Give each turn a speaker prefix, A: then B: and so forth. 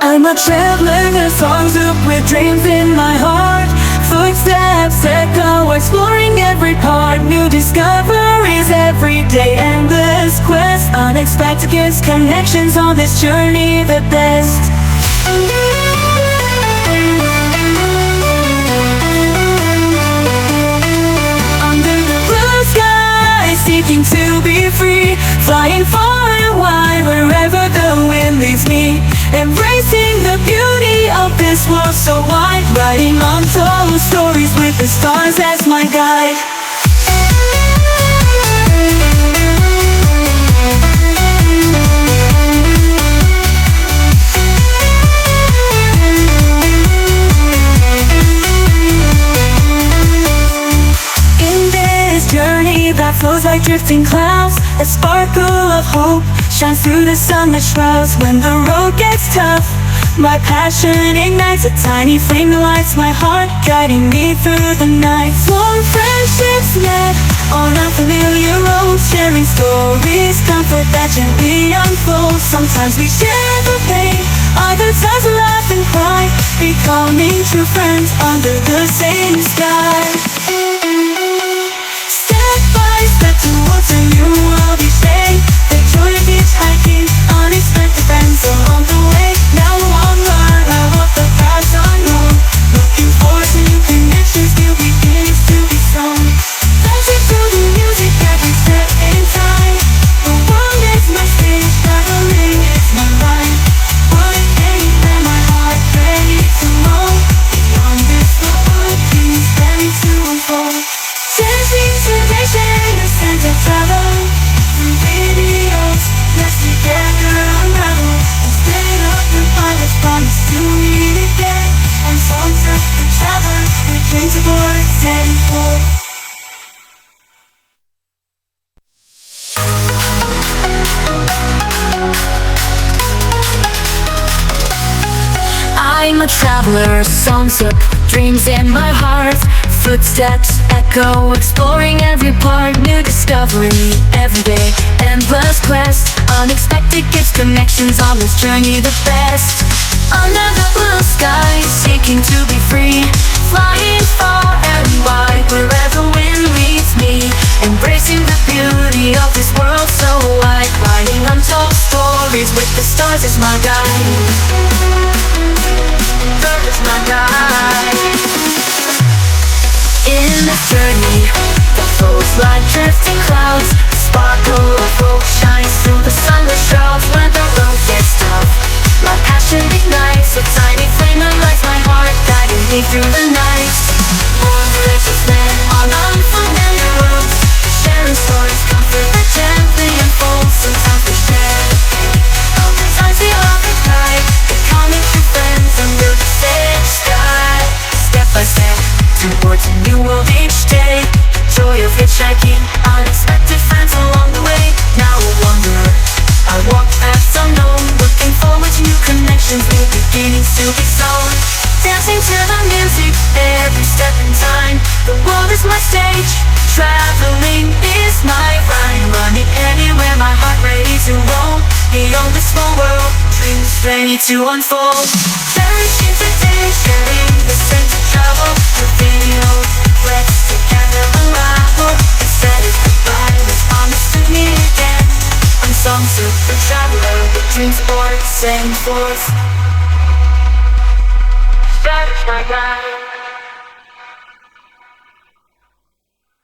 A: I'm a traveler, a Songsoop with dreams in my heart. Footsteps echo, exploring every part. New discoveries every day, endless quest. Unexpected gifts, connections on this journey, the best. Under the blue sky, seeking to be free. Flying far and wide, wherever the wind leads me. Embracing the beauty of this world so wide. Writing untold stories with the stars as my guide. In this journey that flows like drifting clouds, a sparkle of hope shines through the sunlit shrouds. When the road gets tough, my passion ignites a tiny flame that lights my heart, guiding me through the night. Warm friendships met on unfamiliar roads, sharing stories, comfort that gently unfolds. Sometimes we share the pain, other times we laugh and cry, becoming true friends under the same sky. Step by step towards a new world each day. The joy of hichihaking, unexpected friends along the way. Now on learn, I hope the paths unknown. Looking forward to new connections, new beginnings to be strong. Dancing through the music every step in time. The world is my stage, traveling is my life. Pulling anywhere my heart ready to roll. Beyond this world, dreams ready to unfold. Dancing to nation, a sense of travel. Through videos, let's together unravel. Instead of the pilot's promise to meet again. And Songsoop, the traveler, with dreams aboard, setting forth. I'm a traveler, Songsoop, dreams in my heart. Footsteps echo, exploring every part. New discovery every day, endless quest. Unexpected gifts, connections on this journey, the best. Under the blue sky, seeking to be free. Flying far and wide, wherever wind leads me. Embracing the beauty of this world so wide. Writing untold stories with the stars as my guide. Earth is my guide. In this journey that flows like drifting clouds, a sparkle of hope shines through the sunlit shrouds. When the road gets tough, my passion ignites a tiny flame that lights my heart, guiding me through the night. Warm friendships met on unfamiliar roads, sharing stories, comfort that gently unfolds. Sometimes we share the pain, other times we laugh and cry, becoming true friends under the same sky. Step by step towards a new world each day. Joy of hitchhiking, unexpected friends along the way. Now a wanderer, I walk paths unknown, looking forward to new connections, new beginnings to be sown. Dancing to the music, every step in time. The world is my stage, traveling is my rhyme. Running anywhere, my heart ready to roam. Beyond this small world, dreams ready to unfold. Cherishing today, sharing the sense of travel. Through videos, let's together unravel. Instead of goodbye, let's promise to meet again. I'm Songsoop, the traveler, with dreams born, setting forth. That is my guide.